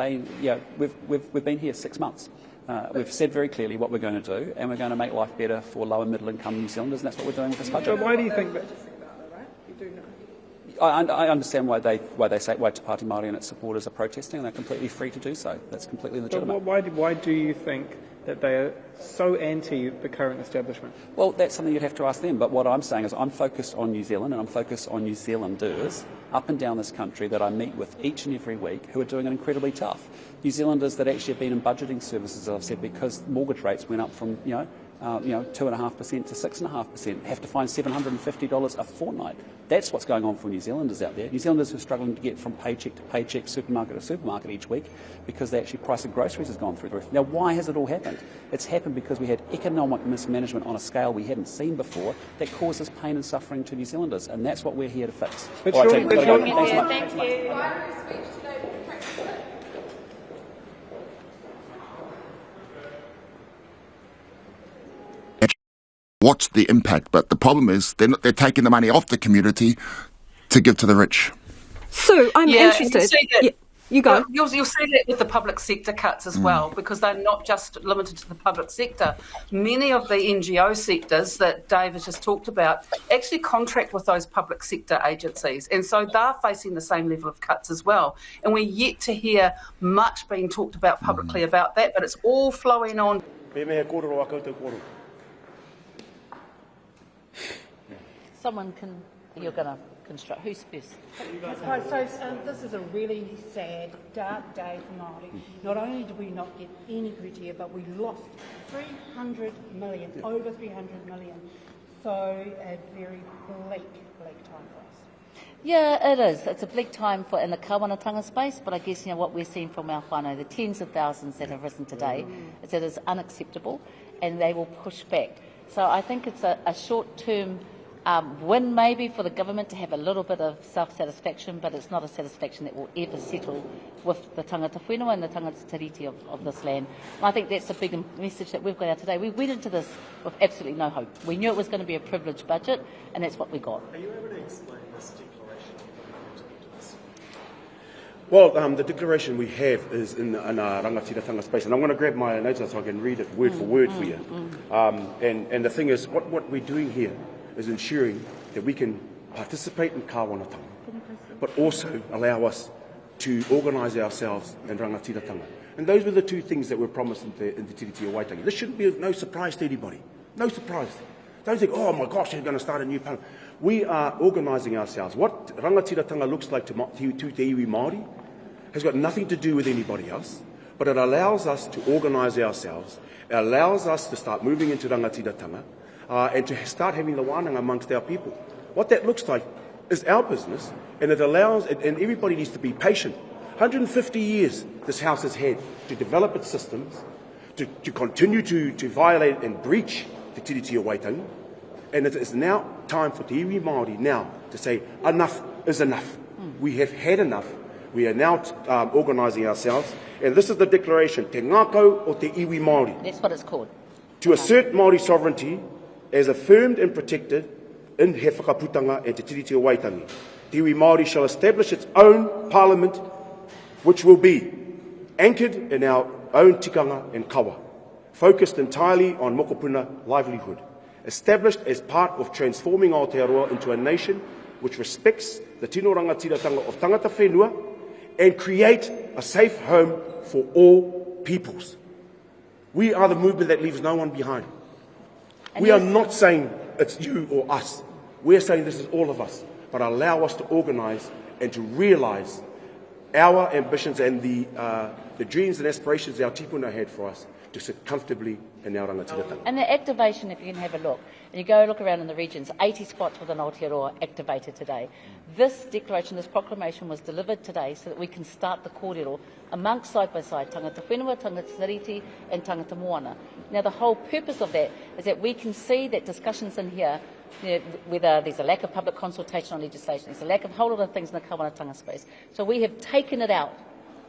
we've been here 6 months. We've said very clearly what we're going to do, and we're going to make life better for low and middle income New Zealanders, and that's what we're doing with this budget. But why do you think that? You do know. I understand why Te Pāti Māori and its supporters are protesting, and they're completely free to do so. That's completely legitimate. But why do you think that they are so anti the current establishment? Well, that's something you'd have to ask them. But what I'm saying is I'm focused on New Zealand, and I'm focused on New Zealanders up and down this country that I meet with each and every week who are doing it incredibly tough. New Zealanders that actually have been in budgeting services, as I've said, because mortgage rates went up from 2.5% to 6.5%, have to find $750 a fortnight. That's what's going on for New Zealanders out there. New Zealanders who are struggling to get from paycheck to paycheck, supermarket to supermarket each week because the actual price of groceries has gone through the roof. Now, why has it all happened? It's happened because we had economic mismanagement on a scale we hadn't seen before that causes pain and suffering to New Zealanders, and that's what we're here to fix. Thank you. What's the impact? But the problem is they're taking the money off the community to give to the rich. So I'm interested. You go. You'll see that with the public sector cuts as well, because they're not just limited to the public sector. Many of the NGO sectors that Dave has just talked about actually contract with those public sector agencies, and so they're facing the same level of cuts as well. And we're yet to hear much being talked about publicly about that, but it's all flowing on. Someone you're going to construct. Who's first? So this is a really sad, dark day for Māori. Not only did we not get any gritier, but we lost 300 million, over 300 million. So a very bleak time for us. Yeah, it is. It's a bleak time in the kawanatanga space, but I guess what we're seeing from our whānau, the tens of thousands that have risen today, is that it's unacceptable, and they will push back. So I think it's a short-term win maybe for the government to have a little bit of self-satisfaction, but it's not a satisfaction that will ever settle with the tangata whenua and the tangata tiriti of this land. And I think that's a big message that we've got out today. We went into this with absolutely no hope. We knew it was going to be a privileged budget, and that's what we got. Are you able to explain this declaration to us? Well, the declaration we have is in a rangatiratanga space, and I'm going to grab my notes so I can read it word for word for you. And the thing is, what we're doing here is ensuring that we can participate in kāwanatanga, but also allow us to organise ourselves in rangatiratanga. And those were the two things that were promised in the Tiriti o Waitangi. This shouldn't be of no surprise to anybody. No surprise. Don't think, oh my gosh, they're going to start a new parliament. We are organising ourselves. What rangatiratanga looks like to te iwi Māori has got nothing to do with anybody else, but it allows us to organise ourselves. It allows us to start moving into rangatiratanga, and to start having the wānanga amongst our people. What that looks like is our business, and it allows, and everybody needs to be patient. 150 years this House has had to develop its systems, to continue to violate and breach the Tiriti o Waitangi, and it is now time for te iwi Māori now to say enough is enough. We have had enough. We are now organising ourselves, and this is the declaration, te ngākau o te iwi Māori. That's what it's called. To assert Māori sovereignty as affirmed and protected in he whakaputanga and te Tiriti o Waitangi. Te iwi Māori shall establish its own parliament, which will be anchored in our own tikanga and kawa, focused entirely on mokopuna livelihood, established as part of transforming Aotearoa into a nation which respects the tino rangatiratanga of tangata whenua and create a safe home for all peoples. We are the movement that leaves no one behind. We are not saying it's you or us. We're saying this is all of us, but allow us to organise and to realise our ambitions and the dreams and aspirations our tipuna had for us to sit comfortably in our rangatiratanga. And the activation, if you can have a look, and you go look around in the regions, 80 spots within Aotearoa activated today. This declaration, this proclamation was delivered today so that we can start the kōrero amongst side by side, tangata whenua, tangata tiriti and tangata moana. Now the whole purpose of that is that we can see that discussions in here, whether there's a lack of public consultation on legislation, there's a lack of a whole lot of things in the kawanatanga space. So we have taken it out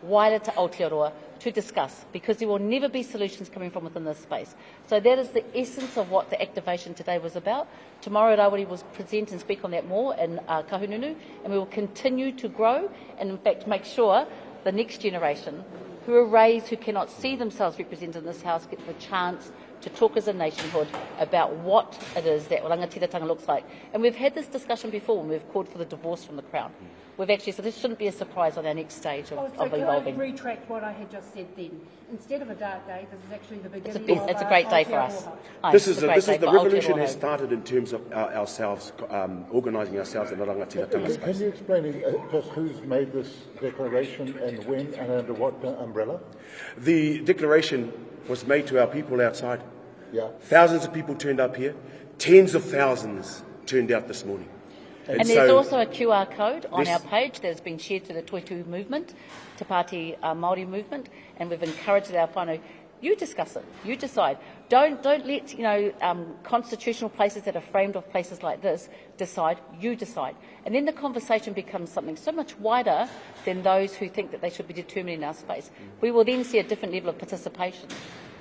wider to Aotearoa to discuss, because there will never be solutions coming from within this space. So that is the essence of what the activation today was about. Tomorrow Rawiri will present and speak on that more in Kahununu, and we will continue to grow and in fact make sure the next generation who are raised, who cannot see themselves represented in this House, get the chance to talk as a nationhood about what it is that rangatiratanga looks like. And we've had this discussion before when we've called for the divorce from the Crown. We've actually said this shouldn't be a surprise on our next stage of evolving. Can I retract what I had just said then? Instead of a dark day, this is actually the beginning it's a great day for us. The revolution has started in terms of ourselves, organising ourselves in the rangatiratanga space. Can you explain just who's made this declaration and when and under what umbrella? The declaration was made to our people outside. Yeah. Thousands of people turned up here. Tens of thousands turned out this morning. And there's also a QR code on our page that has been shared to the Toitū movement, Te Pāti Māori movement, and we've encouraged our whānau, you discuss it, you decide. Don't let constitutional places that are framed of places like this decide, you decide. And then the conversation becomes something so much wider than those who think that they should be determining our space. We will then see a different level of participation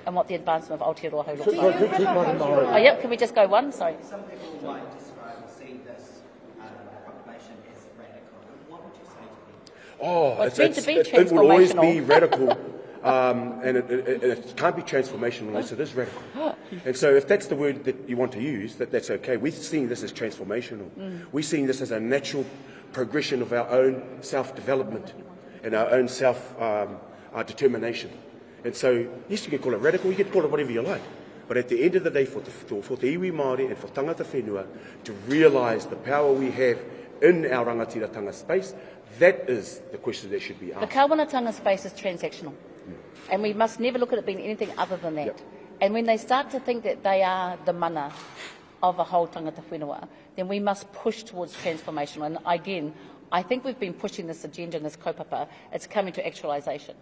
and what the advancement of Aotearoa looks like. Can we just go one? Sorry. Some people might describe or see this proclamation as radical. What would you say to people? Oh, it's meant to be transformational. It will always be radical, and it can't be transformational unless it is radical. And so if that's the word that you want to use, that's okay. We're seeing this as transformational. We're seeing this as a natural progression of our own self-development and our own self-determination. And so, yes, you can call it radical, you can call it whatever you like. But at the end of the day, for te iwi Māori and for tangata whenua, to realise the power we have in our rangatiratanga space, that is the question that should be The asked. kawanatanga space is transactional, and we must never look at it being anything other than that. Yep. And when they start to think that they are the mana of a whole tangata whenua, then we must push towards transformation. And again, I think we've been pushing this agenda and this kaupapa. It's coming to actualisation.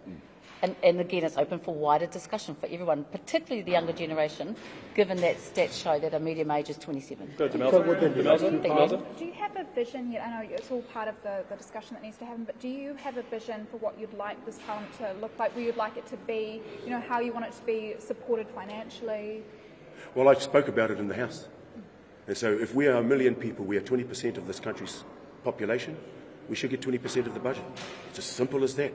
And again, it's open for wider discussion for everyone, particularly the younger generation, given that stats show that our medium age is 27. Do you have a vision yet? I know it's all part of the discussion that needs to happen, but do you have a vision for what you'd like this parliament to look like, where you'd like it to be, you know, how you want it to be supported financially? Well, I spoke about it in the House. And so if we are 1 million people, we are 20% of this country's population, we should get 20% of the budget. It's as simple as that.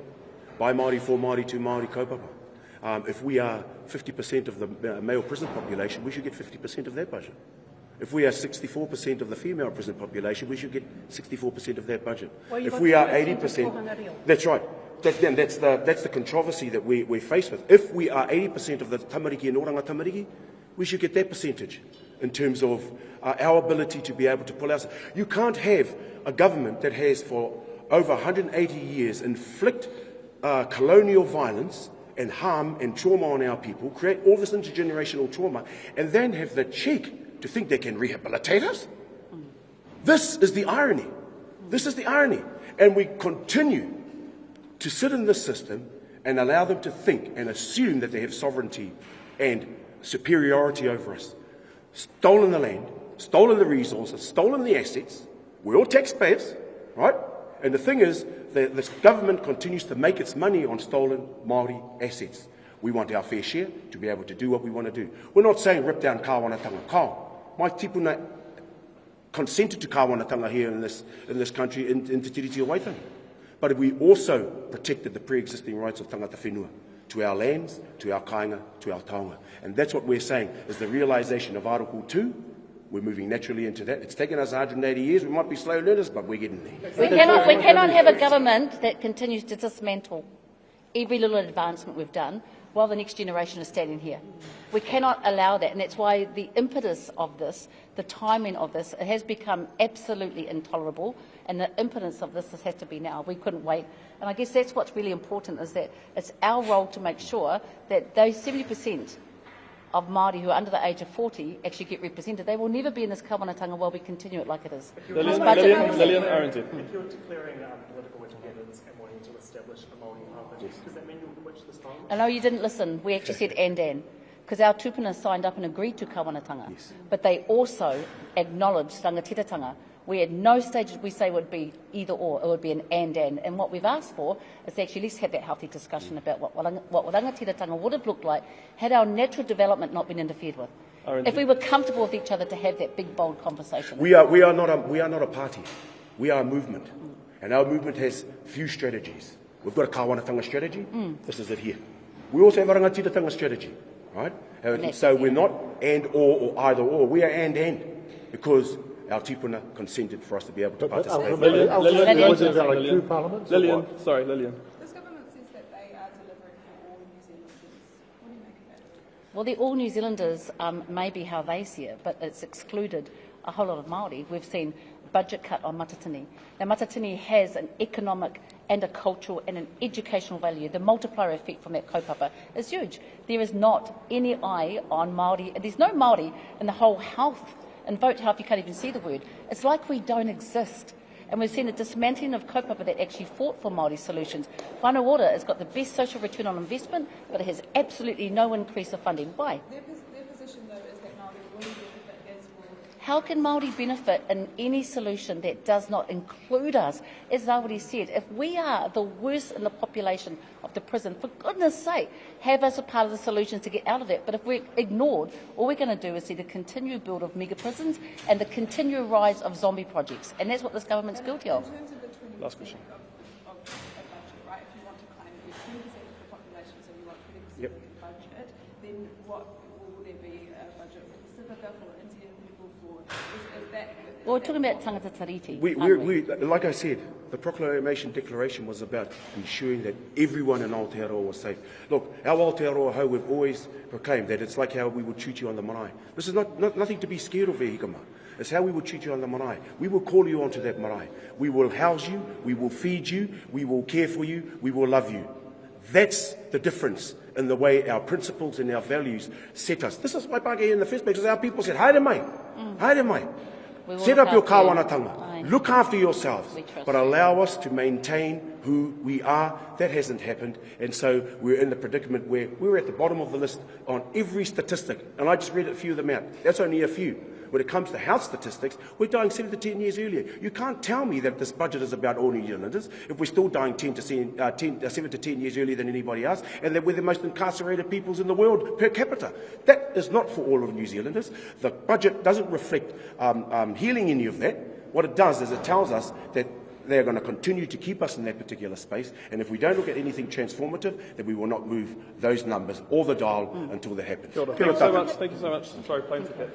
By Māori, for Māori, to Māori kaupapa. If we are 50% of the male prison population, we should get 50% of that budget. If we are 64% of the female prison population, we should get 64% of that budget. Well, if we are 80%, that's right. That's the controversy that we're faced with. If we are 80% of the tamariki and oranga tamariki, we should get that percentage in terms of our ability to be able to pull out. You can't have a government that has for over 180 years inflict colonial violence and harm and trauma on our people, create all this intergenerational trauma, and then have the cheek to think they can rehabilitate us? This is the irony. This is the irony. And we continue to sit in this system and allow them to think and assume that they have sovereignty and superiority over us. Stolen the land, stolen the resources, stolen the assets. We're all taxpayers, right? And the thing is, this government continues to make its money on stolen Māori assets. We want our fair share to be able to do what we want to do. We're not saying rip down kāwanatanga. Kā. My tipuna consented to kāwanatanga here in this country, in Te Tiriti o Waitangi. But we also protected the pre-existing rights of tangata whenua to our lands, to our kāinga, to our taonga. And that's what we're saying, is the realisation of Article 2. We're moving naturally into that. It's taken us 180 years. We might be slow learners, but we're getting there. We cannot have a government that continues to dismantle every little advancement we've done while the next generation is standing here. We cannot allow that, and that's why the impetus of this, the timing of this, it has become absolutely intolerable, and the impetus of this has to be now. We couldn't wait. And I guess that's what's really important, is that it's our role to make sure that those 70% of Māori who are under the age of 40 actually get represented. They will never be in this kawanatanga while we continue it like it is. Lillian, RNZ. If you're declaring political independence and wanting to establish a Māori parliament, does that mean you'll quit this parliament? I know you didn't listen. We actually said and. Because our tupuna signed up and agreed to kawanatanga. Yes. But they also acknowledged rangatiratanga. We at no stage did we say it would be either or, it would be an and. And what we've asked for is actually let's have that healthy discussion about what rangatiratanga would have looked like had our natural development not been interfered with. RNZ. If we were comfortable with each other to have that big, bold conversation. We are not a party. We are a movement. And our movement has few strategies. We've got a kawanatanga strategy. This is it here. We also have a rangatiratanga strategy. Right? So we're not and or either or. We are and. Because our tipuna consented for us to be able to participate. Lillian. Sorry, Lillian. This government says that they are delivering for all New Zealanders. What do you make of that? Well, the all New Zealanders may be how they see it, but it's excluded a whole lot of Māori. We've seen budget cut on matatini. Now, matatini has an economic and a cultural and an educational value. The multiplier effect from that kaupapa is huge. There is not any eye on Māori. There's no Māori in the whole health and vote health. You can't even see the word. It's like we don't exist. And we've seen a dismantling of kaupapa that actually fought for Māori solutions. Whānau Ora has got the best social return on investment, but it has absolutely no increase of funding. Why? Their position, though, is that Māori will benefit as well. How can Māori benefit in any solution that does not include us? As Rawiri said, if we are the worst in the population of the prison, for goodness sake, have us a part of the solution to get out of that. But if we're ignored, all we're going to do is see the continued build of mega prisons and the continued rise of zombie projects. And that's what this government's guilty of. In terms of the 20% Last question. of a budget, right? If you want to kind of get 20% of the population, so you want 20% of the budget, then what will there be a budget for Pacifica, for Indian people, for is that? Well, we're talking about tangata tariti. We, like I said, the proclamation declaration was about ensuring that everyone in Aotearoa was safe. Look, our Aotearoa hau, we've always proclaimed that it's like how we would treat you on the marae. This is not nothing to be scared of, Hikama. is how we will treat you on the marae. We will call you onto that marae. We will house you, we will feed you, we will care for you, we will love you. That's the difference in the way our principles and our values set us. This is why Pāti in the first place, because our people said, haere mai, haere mai. Set up your kāwanatanga. Look after yourselves, but allow us to maintain who we are. That hasn't happened, and so we're in the predicament where we're at the bottom of the list on every statistic, and I just read a few of them out. That's only a few. When it comes to health statistics, we're dying 7 to 10 years earlier. You can't tell me that this budget is about all New Zealanders if we're still dying 7 to 10 years earlier than anybody else, and that we're the most incarcerated peoples in the world per capita. That is not for all of New Zealanders. The budget doesn't reflect healing any of that. What it does is it tells us that they're going to continue to keep us in that particular space, and if we don't look at anything transformative, then we will not move those numbers or the dial until that happens. Thank you so much. Sorry, planes are catch.